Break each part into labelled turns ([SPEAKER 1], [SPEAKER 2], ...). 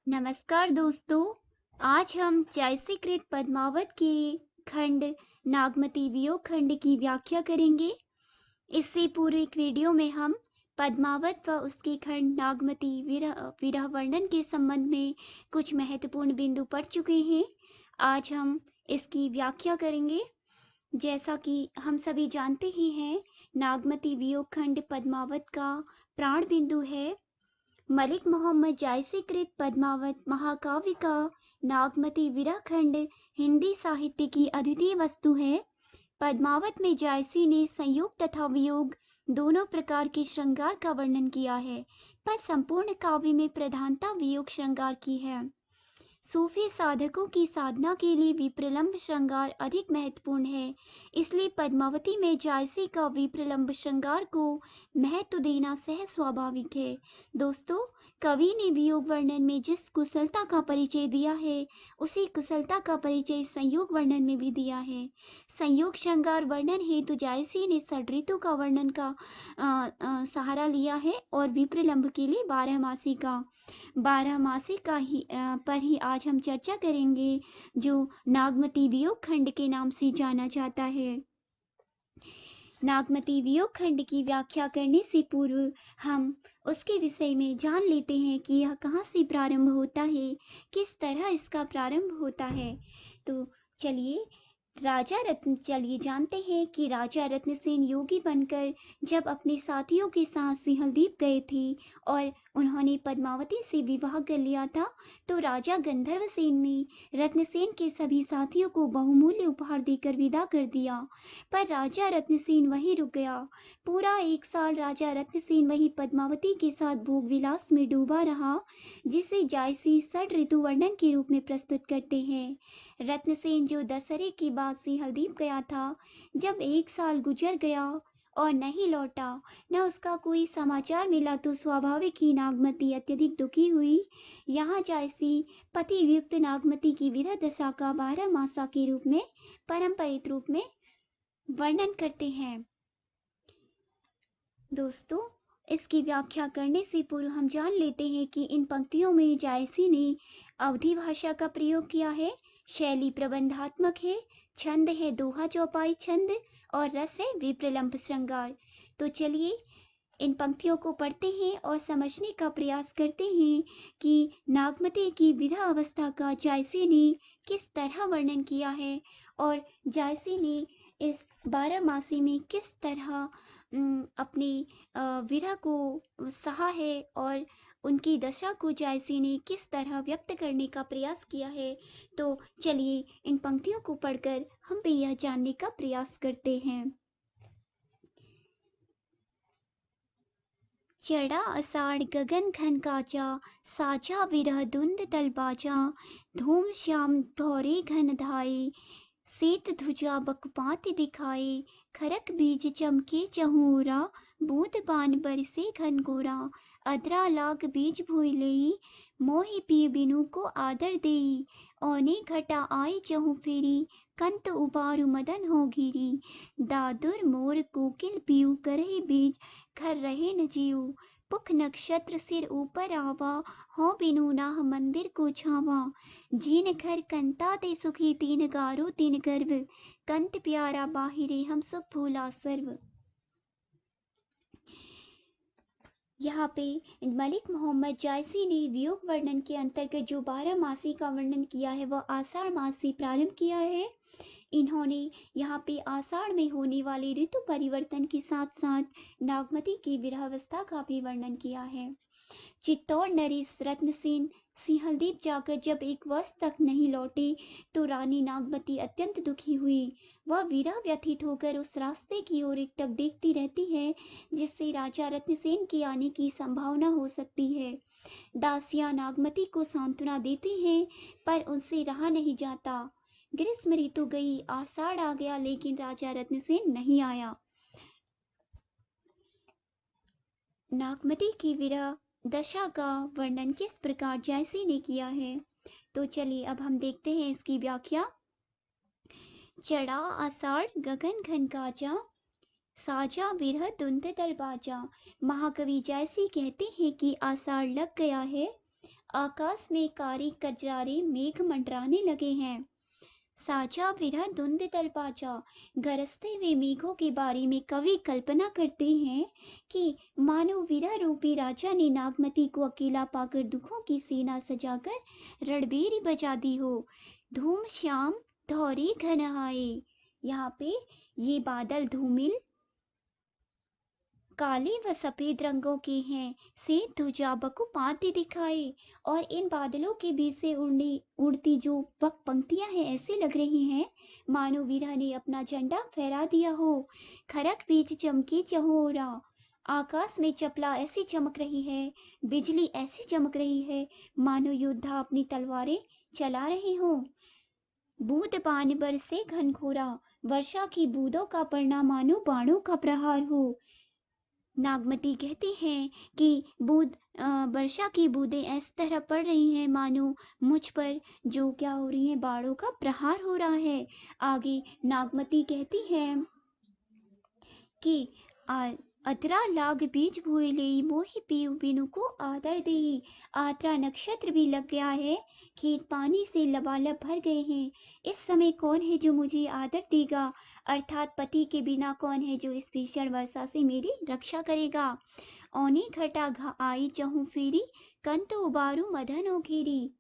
[SPEAKER 1] नमस्कार दोस्तों। आज हम जयसीकृत पद्मावत के खंड नागमती वियोग खंड की व्याख्या करेंगे। इससे पूर्व एक वीडियो में हम पद्मावत व उसके खंड नागमती विरह विरह वर्णन के संबंध में कुछ महत्वपूर्ण बिंदु पढ़ चुके हैं। आज हम इसकी व्याख्या करेंगे। जैसा कि हम सभी जानते ही हैं, नागमती वियोग खंड पद्मावत का प्राण बिंदु है। मलिक मोहम्मद जायसी कृत पद्मावत महाकाव्य का नागमती विरह खंड हिंदी साहित्य की अद्वितीय वस्तु है। पद्मावत में जायसी ने संयोग तथा वियोग दोनों प्रकार के श्रृंगार का वर्णन किया है, पर संपूर्ण काव्य में प्रधानता वियोग श्रृंगार की है। सूफी साधकों की साधना के लिए विप्रलंब श्रृंगार अधिक महत्वपूर्ण है, इसलिए पद्मावती में जायसी का विप्रलंब श्रृंगार को महत्व देना सहज स्वाभाविक है। दोस्तों, कवि ने वियोग वर्णन में जिस कुशलता का परिचय दिया है, उसी कुशलता का परिचय संयोग वर्णन में भी दिया है। संयोग श्रृंगार वर्णन हेतु जायसी ने षड्ऋतु का वर्णन का सहारा लिया है और विप्रलंब के लिए बारहमासी का ही पर ही आज हम चर्चा करेंगे, जो नागमती वियोग खंड के नाम से जाना जाता है। नागमती वियोग खंड की व्याख्या करने से पूर्व हम उसके विषय में जान लेते हैं कि यह कहाँ से प्रारंभ होता है, किस तरह इसका प्रारंभ होता है। तो चलिए जानते हैं कि राजा रत्नसेन योगी बनकर जब अपने साथियों के साथ सिंहलदीप गए थे और उन्होंने पद्मावती से विवाह कर लिया था, तो राजा गंधर्वसेन ने रत्नसेन के सभी साथियों को बहुमूल्य उपहार देकर विदा कर दिया। पर राजा रत्नसेन वहीं रुक गया। पूरा 1 साल राजा रत्नसेन वहीं पद्मावती के साथ भोग विलास में डूबा रहा, जिसे जायसी षड्ऋतु वर्णन के रूप में प्रस्तुत करते हैं। रत्नसेन जो दशहरे के बाद सिंहलदीप गया था, जब 1 साल गुजर गया और नहीं लौटा, न उसका कोई समाचार मिला, तो स्वाभाविक ही नागमती अत्यधिक दुखी हुई। यहाँ जायसी पति वियुक्त नागमती की विरह दशा का 12 मासा के रूप में परंपरित रूप में वर्णन करते हैं। दोस्तों, इसकी व्याख्या करने से पूर्व हम जान लेते हैं कि इन पंक्तियों में जायसी ने अवधी भाषा का प्रयोग किया है। शैली प्रबंधात्मक है, छंद है दोहा चौपाई छंद और रस है विप्रलंब श्रृंगार। तो चलिए इन पंक्तियों को पढ़ते हैं और समझने का प्रयास करते हैं कि नागमती की विरह अवस्था का जायसी ने किस तरह वर्णन किया है और जायसी ने इस 12 मासी में किस तरह अपने विरह को सहा है और उनकी दशा को जायसी ने किस तरह व्यक्त करने का प्रयास किया है। तो चलिए इन पंक्तियों को पढ़कर हम भी यह जानने का प्रयास करते हैं। चढ़ा आषाढ़ गगन घन काचा, साचा विरह धुंध तलबाजा। धूम श्याम ढौरे घन धाये, सेत ध्वजा बकपात दिखाए। खरक बीज चमके चहूरा, बूंद बान बरसे घन घोरा। अदरा लाग बीज भूइ लेई, मोहि पिय बिनु को आदर देई। औने घटा आई चहु फेरी, कंत उबारु मदन हो घिरी। दादुर मोर कोकिल पियु करहि बीज, घर रहे न जियु। पुख नक्षत्र सिर ऊपर आवा, हो बिनु नाह मंदिर को छावा। जीन घर कंता ते सुखी, तीन गारो तीन गर्भ। कंत प्यारा बाहिरे, हम सुख भूला सर्व। यहाँ पे मलिक मोहम्मद जायसी ने वियोग वर्णन के अंतर्गत जो 12 मासी का वर्णन किया है, वह आषाढ़ मास से प्रारंभ किया है। इन्होंने यहाँ पे आषाढ़ में होने वाले ऋतु परिवर्तन के साथ साथ नागमती की विरहावस्था का भी वर्णन किया है। चित्तौड़ नरेश रत्नसेन सिंहलदीप जाकर जब 1 वर्ष तक नहीं लौटे, तो रानी नागमती अत्यंत दुखी हुई। वह विरह व्यथित होकर उस रास्ते की ओर एकटक देखती रहती है, जिससे राजा रत्नसेन के आने की संभावना हो सकती है। दासियां नागमती को सांत्वना देती हैं, पर उनसे रहा नहीं जाता। ग्रीष्म ऋतु गई, आषाढ़ आ गया, लेकिन राजा रत्नसेन नहीं आया। नागमती की विरह दशा का वर्णन किस प्रकार जायसी ने किया है, तो चलिए अब हम देखते हैं इसकी व्याख्या। चढ़ा आषाढ़ गगन घन काचा, साजा विरह धुंध तल बाजा। महाकवि जायसी कहते हैं कि आषाढ़ लग गया है, आकाश में कारी कजरारे मेघ मंडराने लगे हैं। साचा विरह धुंध तल पाचा। गरजते हुए मेघों के बारे में कवि कल्पना करते हैं कि मानो विरह रूपी राजा ने नागमती को अकेला पाकर दुखों की सेना सजाकर रणबेरी बजा दी हो। धूम श्याम धौरे घन आए। यहाँ पे ये बादल धूमिल काले व सफेद रंगों के हैं। से ध्वजा बकुपाती दिखाए, और इन बादलों के बीच से उड़ती जो वक पंक्तियां हैं ऐसे लग रही हैं मानो विरह ने अपना झंडा फहरा दिया हो। खरक बीज चमकी चहोरा। आकाश में चपला ऐसी चमक रही है, बिजली ऐसी चमक रही है मानो योद्धा अपनी तलवारें चला रहे हों। बूंद बाण बरसे घनघोरा। वर्षा की बूंदों का पड़ना मानो बाणों का प्रहार हो। नागमती कहती हैं कि वर्षा की बूंदें इस तरह पड़ रही हैं मानो मुझ पर जो क्या हो रही है, बाणों का प्रहार हो रहा है। आगे नागमती कहती हैं कि अतरा लाग बीज भुए लेई मोहि पीऊ बिनु को आदर देही। आतरा नक्षत्र भी लग गया है, खेत पानी से लबालब भर गए हैं। इस समय कौन है जो मुझे आदर देगा, अर्थात पति के बिना कौन है जो इस भीषण वर्षा से मेरी रक्षा करेगा। औने घटा आई चहु फेरी, कंत उबारू मदन घेरी।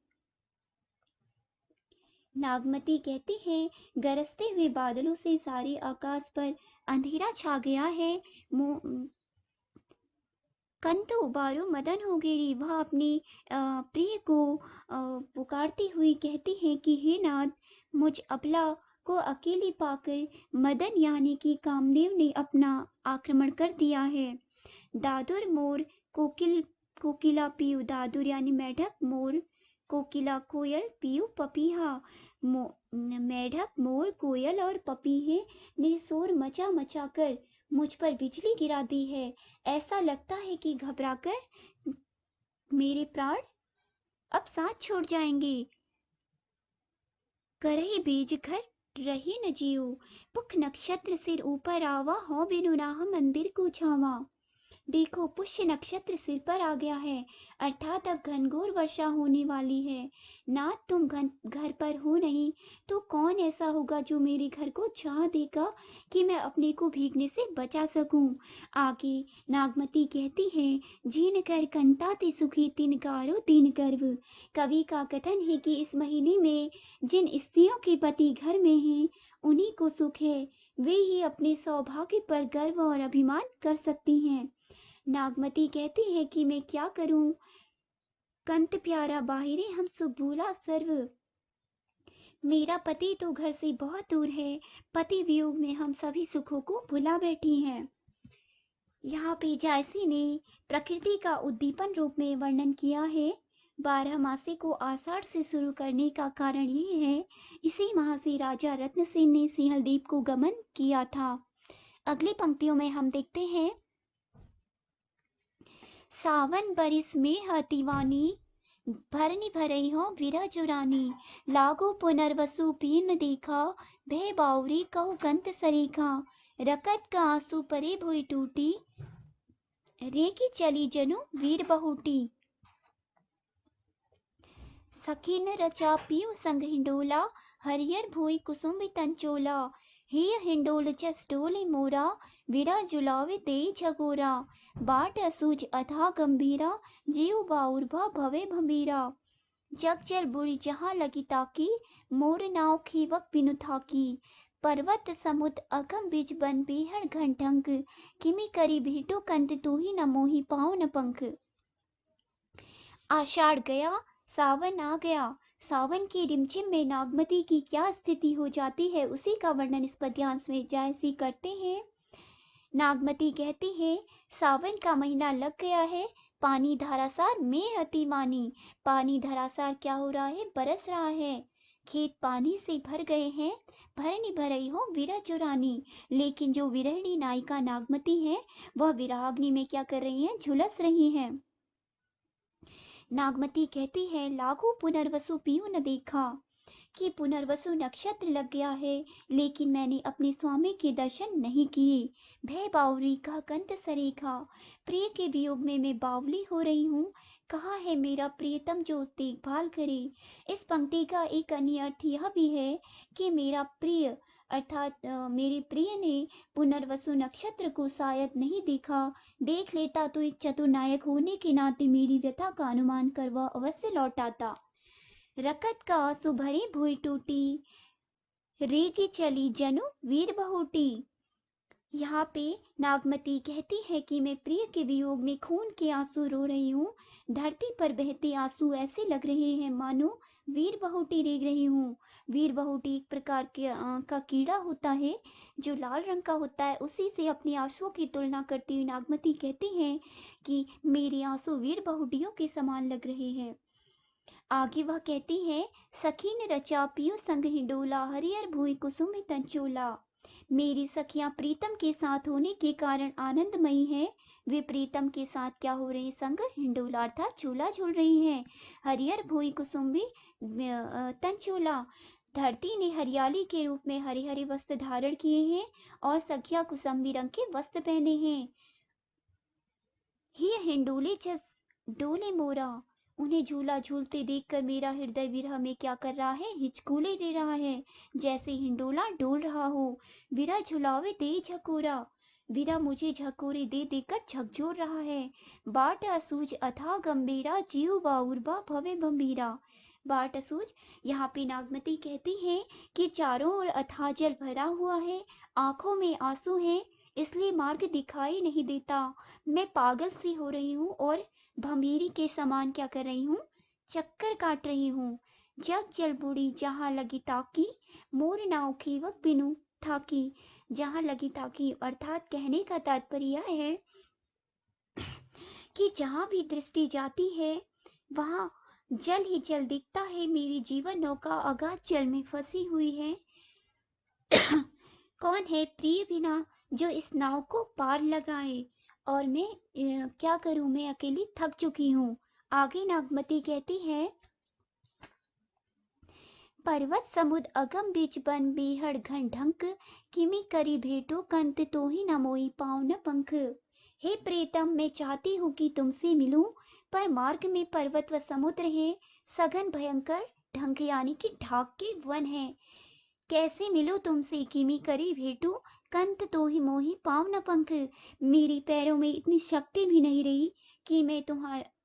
[SPEAKER 1] नागमती कहती हैं गरजते हुए बादलों से सारे आकाश पर अंधेरा छा गया है। कंतु उबारू मदन हो गेरी। वह अपनी प्रिय को पुकारती हुई कहती हैं कि हे नाथ, मुझ अबला को अकेली पाकर मदन यानी कि कामदेव ने अपना आक्रमण कर दिया है। दादुर मोर कोकिला पीयू। दादुर यानी मेढक, मोर कोकिला कोयल, पीयू पपीहा। मेढक, मोर, कोयल और पपीहे ने शोर मचा मचा कर मुझ पर बिजली गिरा दी है। ऐसा लगता है कि घबराकर मेरे प्राण अब साथ छोड़ जाएंगे। करही बीज घर रही न जियो, पुख नक्षत्र सिर ऊपर आवा, हो बिनु नाह मंदिर को छावा। देखो, पुष्य नक्षत्र सिर पर आ गया है, अर्थात अब घनघोर वर्षा होने वाली है। नाथ, तुम घर पर हो नहीं तो कौन ऐसा होगा जो मेरे घर को छा देगा कि मैं अपने को भीगने से बचा सकूं। आगे नागमती कहती है जीन कर कंताति सुखी तिन कारो तीन गर्व। कवि का कथन है कि इस महीने में जिन स्त्रियों के पति घर में हैं उन्हीं को सुख है, वे ही अपने सौभाग्य पर गर्व और अभिमान कर सकती हैं। नागमती कहती है कि मैं क्या करूं, कंत प्यारा बाहिरे हम सुख भूला सर्व। मेरा पति तो घर से बहुत दूर है, पति वियोग में हम सभी सुखों को भुला बैठी हैं। यहाँ पे जायसी ने प्रकृति का उद्दीपन रूप में वर्णन किया है। 12 मासे को आषाढ़ से शुरू करने का कारण ये है, इसी माह से राजा रत्नसेन ने सिंहलदीप को गमन किया था। अगली पंक्तियों में हम देखते हैं सावन बरिस में हतिवानी, भरनी भरई हो विरह जुरानी। लागो पुनर्वसु पीन देखा, भय बावरी कहु गंत सरेखा। रकत का आंसू परे भुई टूटी, रेकी चली जनु वीर बहुटी। सखीन रचा पीऊ संग हिंडोला, हरियर भुई कुसुम तंचोला। हे हिंडोल जस डोले मोरा, विरा जुलावे दे झगोरा। बाट असूझ अथा गंभीरा, जीव बाउर भवे भंबीरा। जग जल बुरी जहाँ लगी ताकी, मोर नाव खीवक बिनु थाकी। पर्वत समुद्र अगम बिज बन बेहड़ घंटंक, किमि करी भेटो कंत तू ही न मोहि पाओ न पंख। आषाढ़ गया, सावन आ गया। सावन की रिमझिम में नागमती की क्या स्थिति हो जाती है उसी का वर्णन इस पद्यांश में जायसी करते हैं। नागमती कहती है सावन का महीना लग गया है, पानी धरासार में अति मानी। पानी धरासार क्या हो रहा है, बरस रहा है। खेत पानी से भर गए हैं, भरनी भरई हो विरह जुरानी। लेकिन जो विरहिणी नायिका नागमती है वह विरहाग्नि में क्या कर रही है, झुलस रही है। नागमती कहती है लागू पुनर्वसु पीऊ न देखा, कि पुनर्वसु नक्षत्र लग गया है, लेकिन मैंने अपने स्वामी के दर्शन नहीं किए। भय बावरी का कंत सरेखा, प्रिय के वियोग में मैं बावली हो रही हूँ। कहाँ है मेरा प्रियतम जो देखभाल करे। इस पंक्ति का एक अन्य अर्थ यह भी है कि मेरा प्रिय अर्थात मेरे प्रिय ने पुनर्वसु नक्षत्र को शायद नहीं देखा। देख लेता तो एक चतुर नायक होने के नाते मेरी व्यथा का अनुमान कर वह अवश्य लौट आता। रकत का आंसू भरी भुई टूटी, रेगी चली जनु वीर बहुटी। यहाँ पे नागमती कहती है कि मैं प्रिय के वियोग में खून के आंसू रो रही हूँ। धरती पर बहते आंसू ऐसे लग रहे हैं मानो वीर बहुटी रेग रही हूँ। वीर बहुटी एक प्रकार के का कीड़ा होता है जो लाल रंग का होता है। उसी से अपने आंसुओं की तुलना करती हुई नागमती कहती है कि मेरे आंसू वीर बहुटियों के समान लग रहे हैं। आगे वह कहती है, सखी ने रचा पियो संग हिंडोला, हरियर भूई कुसुम तंचोला। मेरी सखियां प्रीतम के साथ होने के कारण आनंदमयी हैं। वे प्रीतम के साथ क्या हो रही, संग हिंडोला अर्थात झूला झूल रही हैं। हरियर भूई कुसुम्बी तंचोला, धरती ने हरियाली के रूप में हरे हरे वस्त्र धारण किए हैं और सखियां कुसुम्बी रंग के वस्त्र पहने हैं। ही हिंडोले जस डोले मोरा, उन्हें झूला झूलते देखकर मेरा हृदय विरह में क्या कर रहा है, हिचकोले दे रहा है, जैसे हिंडोला डोल रहा हो। विरह झुलावे दे झकोरा, विरह मुझे झकोरे दे देकर झकझोर रहा है। बाट असूझ अथाह गंभीरा, जीव बाउरबा भवे गंभीरा। बाट असूझ, यहाँ पे नागमती कहती है कि चारों ओर अथाह जल भरा हुआ है, आंखों में आंसू हैं, इसलिए मार्ग दिखाई नहीं देता। मैं पागल सी हो रही हूँ और भंभीरी के समान क्या कर रही हूँ, चक्कर काट रही हूँ। जग जल बुढ़ी जहाँ लगी ताकी, मोर नाव खीवक बिनु थाकी। जहाँ लगी ताकी अर्थात कहने का तात्पर्य यह है कि जहाँ भी दृष्टि जाती है वहाँ जल ही जल दिखता है। मेरी जीवन नौका अगाध जल में फंसी हुई है। कौन है प्रिय बिना जो इस नाव को पार लगाए, और मैं क्या करूं, मैं अकेली थक चुकी हूँ। आगे नागमती कहती है, पर्वत समुद्र अगम बीच बन बेहड़ घन ढंक, किमी करी भेटो कंत तो ही न मोई पाँव न पंख। हे प्रीतम, मैं चाहती हूँ कि तुमसे मिलूं, पर मार्ग में पर्वत व समुद्र है, सघन भयंकर ढंक यानी कि ढाक के वन है। कैसे मिलो तुमसे, किमी करी भेटू कंत तो ही मोही पाँव न पंख। मेरी पैरों में इतनी शक्ति भी नहीं रही कि मैं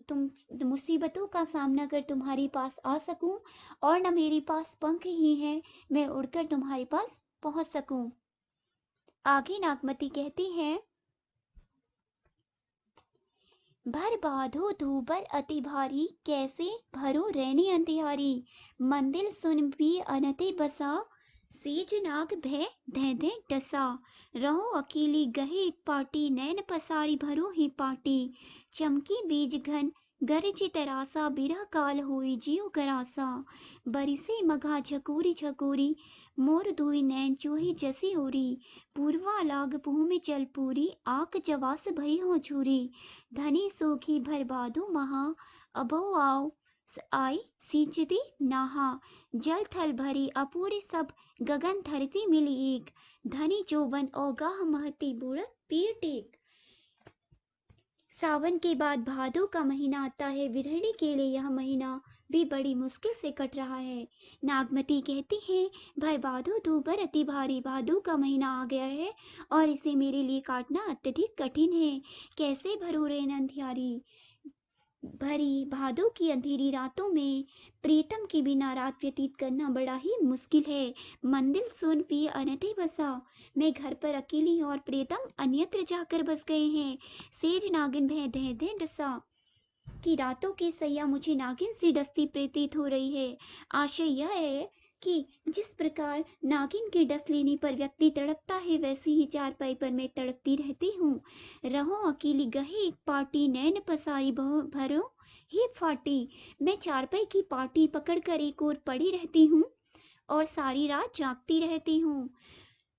[SPEAKER 1] तुम मुसीबतों का सामना कर तुम्हारे पास आ सकूं, और न मेरे पास पंख ही हैं मैं उड़कर तुम्हारे पास पहुंच सकूं। आगे नागमती कहती है, भर बाधो धूबर अति भारी, कैसे भरो रैनी अंधियारी। मंदिर सुन भी अनति बसा, सेज नाग भय धै धै डसा। रहो अकेली गहे एक पाटी, नैन पसारी भरो ही पाटी। चमकी बीज घन गरज तरासा, बिरह काल होई जीव गरासा। बरिसे मघा झकोरी झकोरी, मोर धुई नैन चूही जसी होरी। पूर्वा लाग भूमि जल पूरी, आक जवास भई हो झूरी। धनी सोखी भरबादो महा, अभो आओ आई सींचती नाहा। जल थल भरी अपूरी सब, गगन धरती मिली एक। धनी जोबन औगाह महती, बूढ़त पीर टेक। सावन के बाद भादो का महीना आता है। विरहिणी के लिए यह महीना भी बड़ी मुश्किल से कट रहा है। नागमती कहती है, भर भादो दूबर अति भारी, भादो का महीना आ गया है और इसे मेरे लिए काटना अत्यधिक कठिन है। कैसे भरू रे अंधियारी, भरी भादों की अंधेरी रातों में प्रीतम के बिना रात व्यतीत करना बड़ा ही मुश्किल है। मंदिर सुन पी अनति बसा, मैं घर पर अकेली और प्रीतम अन्यत्र जाकर बस गए हैं। सेज नागिन भय धै धै डसा, कि रातों की सैया मुझे नागिन सी डसती प्रतीत हो रही है। आशय यह है कि जिस प्रकार नागिन के डस लेने पर व्यक्ति तड़पता है, वैसे ही चारपाई पर मैं तड़पती रहती हूँ। रहो अकेली गहे एक पाटी, नैन पसारी भरो ही फाटी। मैं चारपाई की पाटी पकड़कर एक ओर पड़ी रहती हूँ और सारी रात जागती रहती हूँ।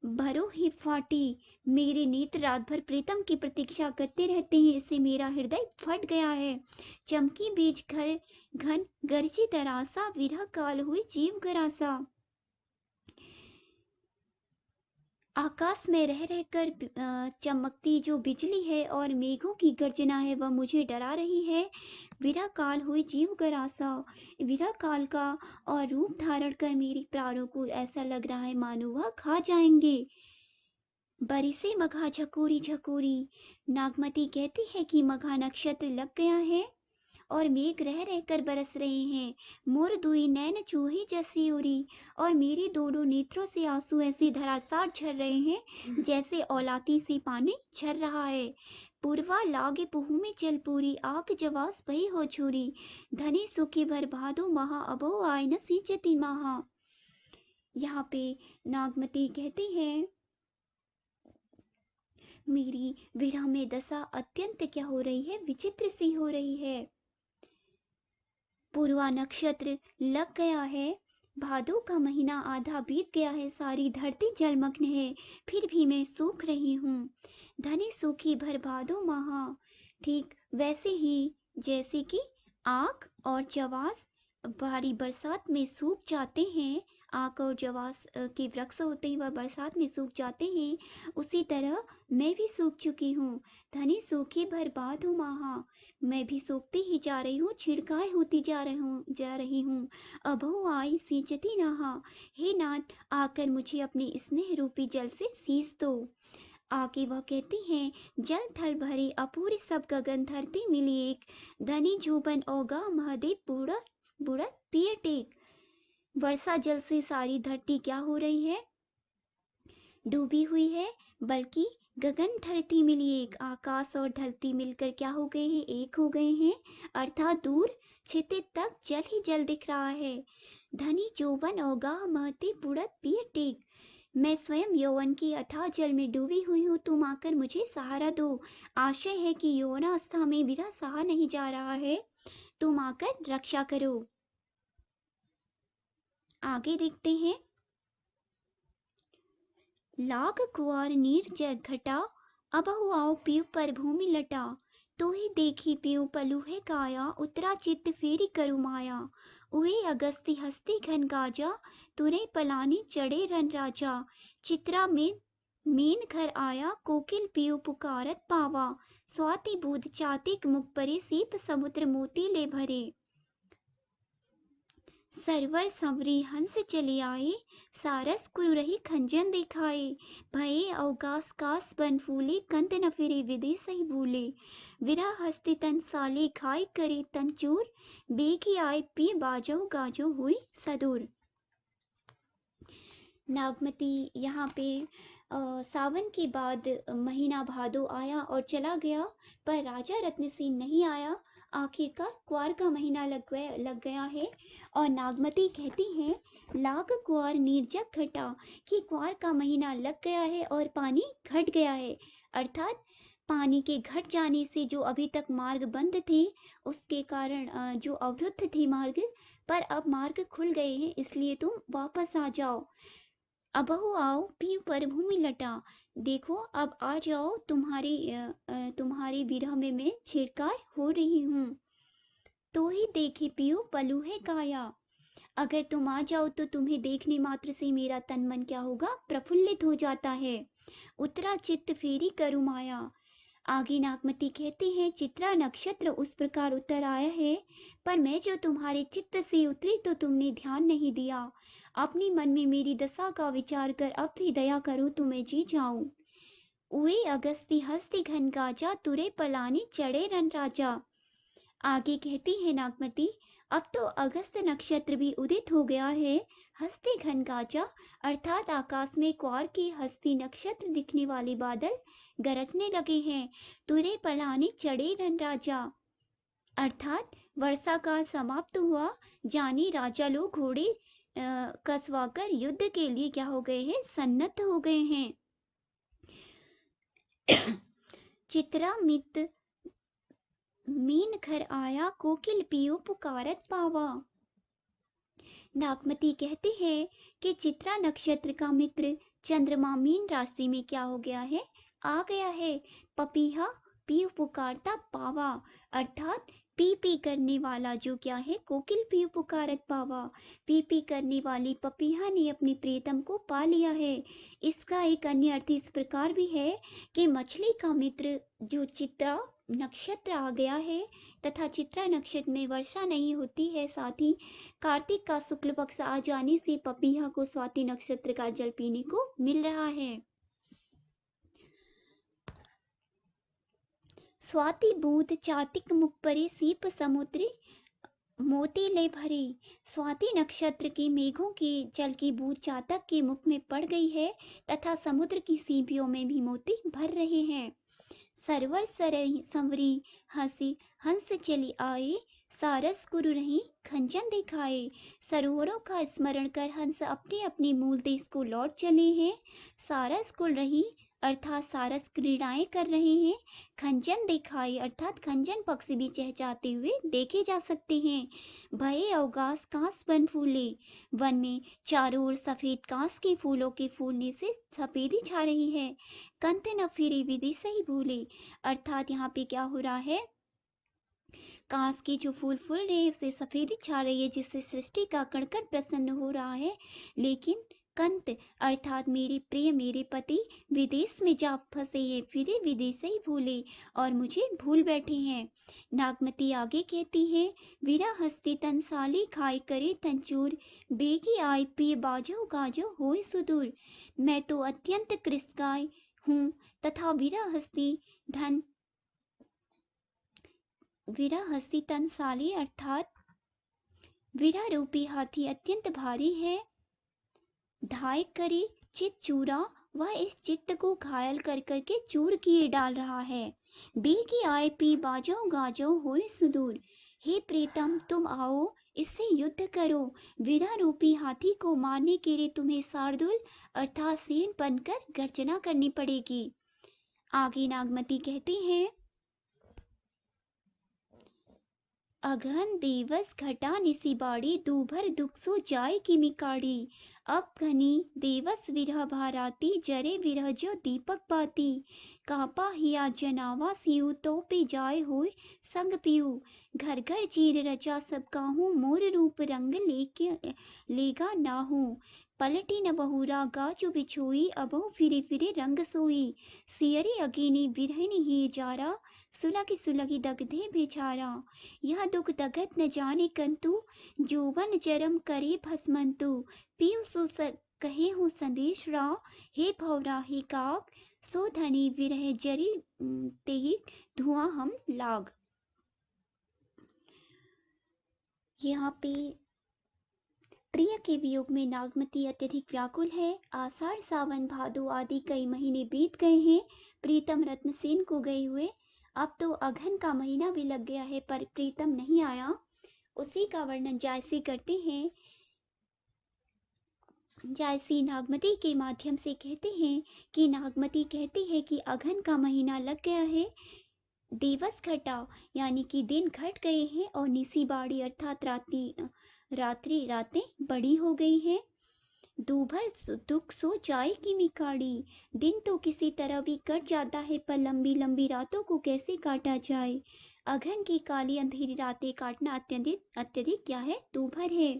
[SPEAKER 1] भरो ही फाटी, मेरे नेत्र रात भर प्रीतम की प्रतीक्षा करते रहते हैं, इससे मेरा हृदय फट गया है। चमकी बीज घर घन गरजी तरासा, विरह काल हुई जीव गरासा। आकाश में रह रहकर चमकती जो बिजली है और मेघों की गर्जना है, वह मुझे डरा रही है। विरह काल हुई जीव गरासा। विरह काल का और रूप धारण कर मेरे प्राणों को ऐसा लग रहा है मानो वह खा जाएंगे। बरिसे मघा झकोरी झकोरी, नागमती कहती है कि मघा नक्षत्र लग गया है और मेघ रह रहकर बरस रहे हैं। मोर दुई नैन चूही जैसी उरी, और मेरे दोनों नेत्रों से आंसू ऐसे धरासार झर रहे हैं जैसे औलाती से पानी झर रहा है। पूर्वा लागे पुहू में जल पूरी, आग जवास भई हो छूरी। धनी सुखी भर भादो महा, अबो आय न सींचती महा। यहाँ पे नागमती कहती है मेरी विरह में दशा अत्यंत क्या हो रही है, विचित्र सी हो रही है। पूर्वा नक्षत्र लग गया है, भादो का महीना आधा बीत गया है, सारी धरती जलमग्न है, फिर भी मैं सूख रही हूँ। धनी सूखी भर भादो महा, ठीक वैसे ही जैसे कि आक और जवास भारी बरसात में सूख जाते हैं। आक और जवास के वृक्ष होते हैं, वह बरसात में सूख जाते हैं, उसी तरह मैं भी सूख चुकी हूँ। धनी सूखी भर भादो महा, मैं भी सूखती ही जा रही हूँ, छिड़काए होती जा रही हूँ। अबो आई सींचती नहा, हे नाथ आकर मुझे अपने स्नेह रूपी जल से सींच दो। आगे वह कहती हैं, जल थल भरे अपूरी सब गगन धरती मिली एक, धनी झूबन ओगा महादेव बूढ़ा बूढ़ा पिए टेक। वर्षा जल से सारी धरती क्या हो रही है, डूबी हुई है, बल्कि गगन धरती मिली एक, आकाश और धरती मिलकर क्या हो गए हैं, एक हो गए हैं, अर्थात दूर छिते तक जल ही जल दिख रहा है। धनी जोबन ओगा महती बुढ़त पिए टेक, मैं स्वयं यौवन की अथाह जल में डूबी हुई हूँ, तुम आकर मुझे सहारा दो। आशय है कि यौवनावस्था में विरह सहा नहीं जा रहा है, तुम आकर रक्षा करो। आगे देखते हैं, लाग कुआर नीर जर घटा, अबहु आओ पीयू पर भूमि लटा। तो ही देखी पीयू पलूहे काया, उतरा चित्त फेरी करु माया। उहे अगस्ती हस्ती घन गाजा, तुरे पलानी चढ़े रन राजा। चित्रा में मीन घर आया, कोकिल पीयू पुकारत पावा। स्वाति बूध चातिक मुख परे, सीप समुद्र मोती ले भरे। सरवर संवरी हंस चले आए, सारस कुरु रही खंजन दिखाए। भये अवकाश कास बन फूले, कंत न फिरे विदेश ही भूले। विरह हस्ती तन साले खाए करे तन चूर, बेगी आए पी बाजो गाजो हुई सदूर। नागमती यहाँ पे सावन के बाद महीना भादो आया और चला गया, पर राजा रत्नसेन नहीं आया। आखिरकार कुआर का महीना लग गया है और नागमती कहती हैं, लाग कुआर निर्जग घटा, कि कुआर का महीना लग गया है और पानी घट गया है, अर्थात पानी के घट जाने से जो अभी तक मार्ग बंद थे, उसके कारण जो अवरुद्ध थे मार्ग, पर अब मार्ग खुल गए हैं, इसलिए तुम वापस आ जाओ। अबहु आओ पीयू पर भूमि लटा, देखो अब आ जाओ, तुम्हारी विरह में मैं छिड़काए हो रही हूँ। तो ही देखी पीयू पलूहे काया, अगर तुम आ जाओ तो तुम्हें देखने मात्र से मेरा तन मन क्या होगा, प्रफुल्लित हो जाता है। उतरा चित्त फेरी करु माया। आगे नागमती कहती हैं, चित्रा नक्षत्र उस प्रकार उतर आया है, पर मैं जो तुम्हारे चित्त से उतरी तो तुमने ध्यान नहीं दिया। अपने मन में मेरी दशा का विचार कर अब भी दया करो तो मैं जी जाऊं। उए अगस्ती हस्ती घन गाजा, तुरे पलानी चढ़े रन राजा। आगे कहती है नागमती, अब तो अगस्त नक्षत्र भी उदित हो गया है। हस्ती घन गाजा, अर्थात आकाश में कुआर के हस्ती नक्षत्र दिखने वाले बादल गरजने लगे हैं। तुरे पलानी चढ़े रन राजा, अर्थात वर्षा काल समाप्त हुआ, जानी राजा लोग घोड़े कसवाकर युद्ध के लिए क्या हो गए हैं, सन्नद्ध हो गए हैं। चित्रा मित मीन घर आया, कोकिल पियो पुकारत पावा। नागमती कहती है कि चित्रा नक्षत्र का मित्र चंद्रमा मीन राशि में क्या हो गया है, आ गया है। पपीहा पीहू पुकारता पावा, अर्थात पी पी करने वाला जो क्या है, कोकिल पीहू पुकारत पावा। पी पी करने वाली पपीहा ने अपनी प्रियतम को पा लिया है। इसका एक अन्य अर्थ इस प्रकार भी है कि मछली का मित्र जो चित्रा नक्षत्र आ गया है, तथा चित्रा नक्षत्र में वर्षा नहीं होती है। साथ ही कार्तिक का शुक्ल पक्ष आ जाने से पपीहा को स्वाति नक्षत्र का जल पीने को मिल रहा है। स्वाति बूंद चातिक मुख परे सीप समुद्री मोती ले भरे। स्वाति नक्षत्र के मेघों के जल की बूंद चातक के मुख में पड़ गई है, तथा समुद्र की सीपियों में भी मोती भर रहे हैं। सरवर सरई संवरी हंसी हंस चली आए, सारस गुरु रही खंजन दिखाए। सरोवरों का स्मरण कर हंस अपने अपने मूल देश को लौट चले हैं। सारस कुल रही अर्थात सारस क्रीड़ाएं कर रहे हैं। खंजन दिखाए अर्थात खंजन पक्षी भी चहचहाते हुए देखे जा सकते हैं। भये अवगास कांस बन फूले, वन में चारों ओर सफेद कांस के फूलों के फूलने से सफेदी छा रही है। कंत न फिरे विधि सही भूले, अर्थात यहाँ पे क्या हो रहा है, कांस के जो फूल फूल रहे हैं उससे सफेदी छा रही है, जिससे सृष्टि का कणकण प्रसन्न हो रहा है। लेकिन कंत अर्थात मेरे प्रिय मेरे पति विदेश में जा फंसे हैं, फिरे विदेश ही भूले और मुझे भूल बैठे हैं। नागमती आगे कहती है, वीरा हस्ती तनसाली खाए करे तंचूर, बेगी आय पिए बाजो गाजो होए सुदूर। मैं तो अत्यंत कृतकाय हूँ, तथा वीरा हस्ती धन वीरा हस्ती तनसाली अर्थात वीरा रूपी हाथी अत्यंत भारी है। धाय करे चित चूरा, वह इस चित्त को घायल कर करके चूर किए डाल रहा है। बेगी आए पी बाजो गाजो होए सुदूर, हे प्रीतम तुम आओ इससे युद्ध करो। वीरा रूपी हाथी को मारने के लिए तुम्हें शार्दुल अर्थात शेर बनकर गर्जना करनी पड़ेगी। आगे नागमती कहती हैं, अघन देवस घटा निसी बाड़ी, दूभर दुख सो जाय की मिकाड़ी। अब घनी देवस विरह भाराती, जरे विरह जो दीपक बाती। कापा हिया जनावा सियु, तो पे जाय होय संग पियु। घर घर चीर रचा सब काहू, मोर रूप रंग लेके लेगा नाहू। पलटी न बहुरा गाजु बिछोई, अबहु फिरे फिरे रंग सोई। सियरी अगेनी बिरहनी ही जारा, सुलगी सुलगी दगधे बेचारा। यह दुख दगत न जाने कंतु, जोवन जरम करे भस्मंतु। पियु सो कहे हो संदेश राव, हे भौरा हे काग, सो धनी विरह जरी तेहि धुआं हम लाग। यहाँ पे प्रिय के वियोग में नागमती अत्यधिक व्याकुल है। आषाढ़ सावन भादो आदि कई महीने बीत गए हैं प्रीतम रत्नसेन को गए हुए। अब तो अघन का महीना भी लग गया है पर प्रीतम नहीं आया। उसी का वर्णन जायसी करते हैं। जायसी नागमती के माध्यम से कहते हैं कि नागमती कहती है कि अघन का महीना लग गया है, दिवस घटा यानी कि दिन घट गए हैं, और निसी बाड़ी अर्थात रातें बड़ी हो गई हैं। दूभर दुख सो जाए की मिकाड़ी, दिन तो किसी तरह भी कट जाता है पर लंबी लंबी रातों को कैसे काटा जाए। अघन की काली अंधेरी रातें काटना अत्यधिक क्या है, दूभर है।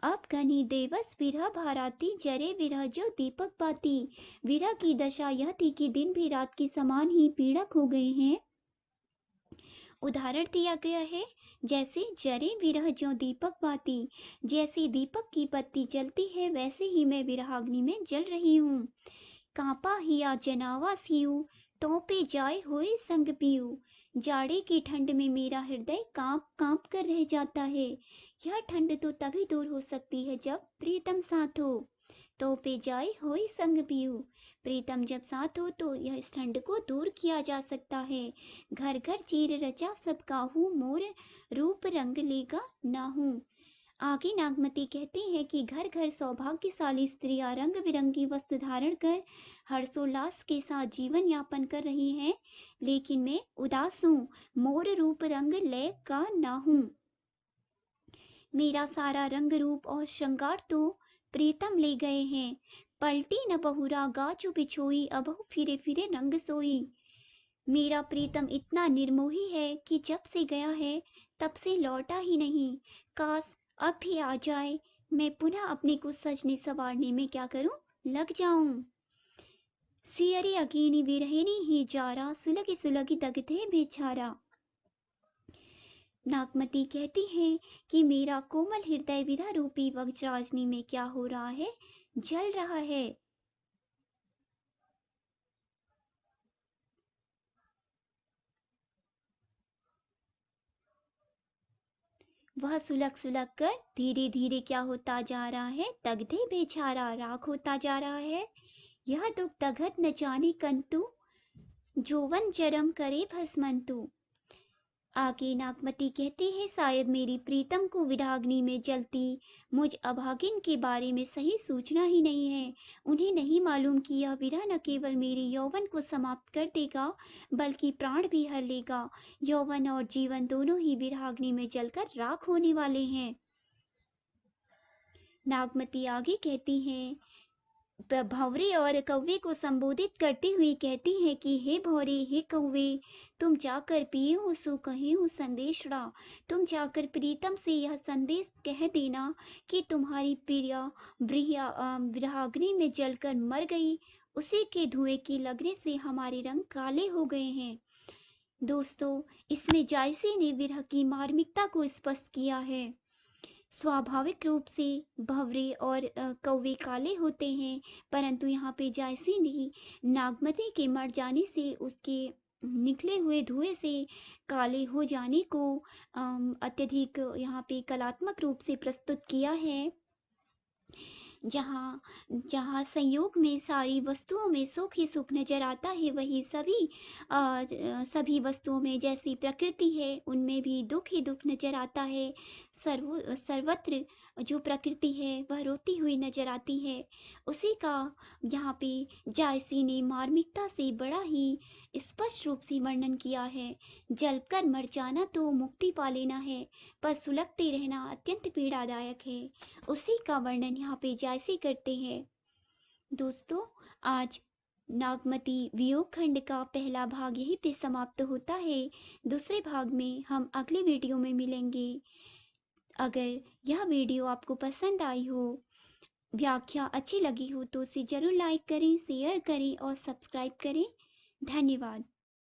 [SPEAKER 1] अब घनी देवस विरह भाराती, जरे विरह जो दीपक बाती। विरह की दशा यह थी कि दिन भी रात के समान ही पीड़क हो गए हैं। उदाहरण दिया गया है, जैसे जरे विरह जो दीपक बाती, जैसे दीपक की बत्ती जलती है वैसे ही मैं विरहाग्नि में जल रही हूँ। कांपा हिया जनावा सियु, तो पे जाए होए संग पियु। जाड़े की ठंड में मेरा हृदय कांप कांप कर रह जाता है। यह ठंड तो तभी दूर हो सकती है जब प्रीतम साथ हो। तो पे जाए होई संग पियु, प्रीतम जब साथ हो तो यह इस ठंड को दूर किया जा सकता है। घर घर चीर रचा सब काहू, मोर रूप रंग लेगा नाहू। आगे नागमती कहती है कि घर घर सौभाग्यशाली स्त्रियां रंग बिरंगी वस्त्र धारण कर हर्षोल्लास के साथ जीवन यापन कर रही हैं, लेकिन मैं उदास हूँ, मोर रूप रंग ले का ना हूँ। मेरा सारा रंग रूप और श्रृंगार तो प्रीतम ले गए हैं। पलटी न बहुरा गाचु बिछोई, अबहु फिरे फिरे रंग सोई। मेरा प्रीतम इतना निर्मोही है कि जब से गया है तब से लौटा ही नहीं। काश अब भी आ जाए, मैं पुनः अपने को सजने संवारने में क्या करूं, लग जाऊं। सियरी अकीनी विरहिणी ही जारा, सुलगी सुलगी दगधे बेचारा। नागमती कहती है कि मेरा कोमल हृदय विरह रूपी वज्राग्नि में क्या हो रहा है, जल रहा है। वह सुलग सुलग कर धीरे धीरे क्या होता जा रहा है, दगधे बेचारा, राख होता जा रहा है। यह दुख दगत न जाने कंतु, जोवन जरम करे भस्मंतु। आगे नागमती कहती है, शायद मेरी प्रीतम को विराग्नि में जलती मुझ अभागिन के बारे में सही सूचना ही नहीं है। उन्हें नहीं मालूम कि यह विरह न केवल मेरे यौवन को समाप्त कर देगा बल्कि प्राण भी हर लेगा। यौवन और जीवन दोनों ही विराग्नि में जलकर राख होने वाले हैं। नागमती आगे कहती हैं, भंवरे और कौवे को संबोधित करती हुई कहती है कि हे भंवरे, हे कौवे, तुम जाकर पिए हो सो कहे हो संदेशड़ा। तुम जाकर प्रीतम से यह संदेश कह देना कि तुम्हारी प्रिया विरहाग्नि में जलकर मर गई। उसी के धुएं की लगने से हमारे रंग काले हो गए हैं। दोस्तों, इसमें जायसी ने विरह की मार्मिकता को स्पष्ट किया है। स्वाभाविक रूप से भंवरे और कौवे काले होते हैं, परंतु यहाँ पे जायसी ने नागमती के मर जाने से उसके निकले हुए धुएं से काले हो जाने को अत्यधिक यहाँ पे कलात्मक रूप से प्रस्तुत किया है। जहाँ जहाँ संयोग में सारी वस्तुओं में सुख ही सुख नजर आता है, वही सभी वस्तुओं में जैसी प्रकृति है उनमें भी दुख ही दुख नजर आता है। सर्वत्र जो प्रकृति है वह रोती हुई नजर आती है। उसी का यहाँ पे जायसी ने मार्मिकता से बड़ा ही स्पष्ट रूप से वर्णन किया है। जलकर मर जाना तो मुक्ति पा लेना है, पर सुलगते रहना अत्यंत पीड़ादायक है। उसी का वर्णन यहाँ पे जायसी करते हैं। दोस्तों, आज नागमती वियोग खंड का पहला भाग यहीं पे समाप्त होता है। दूसरे भाग में हम अगले वीडियो में मिलेंगे। अगर यह वीडियो आपको पसंद आई हो, व्याख्या अच्छी लगी हो तो उसे जरूर लाइक करें, शेयर करें और सब्सक्राइब करें। धन्यवाद।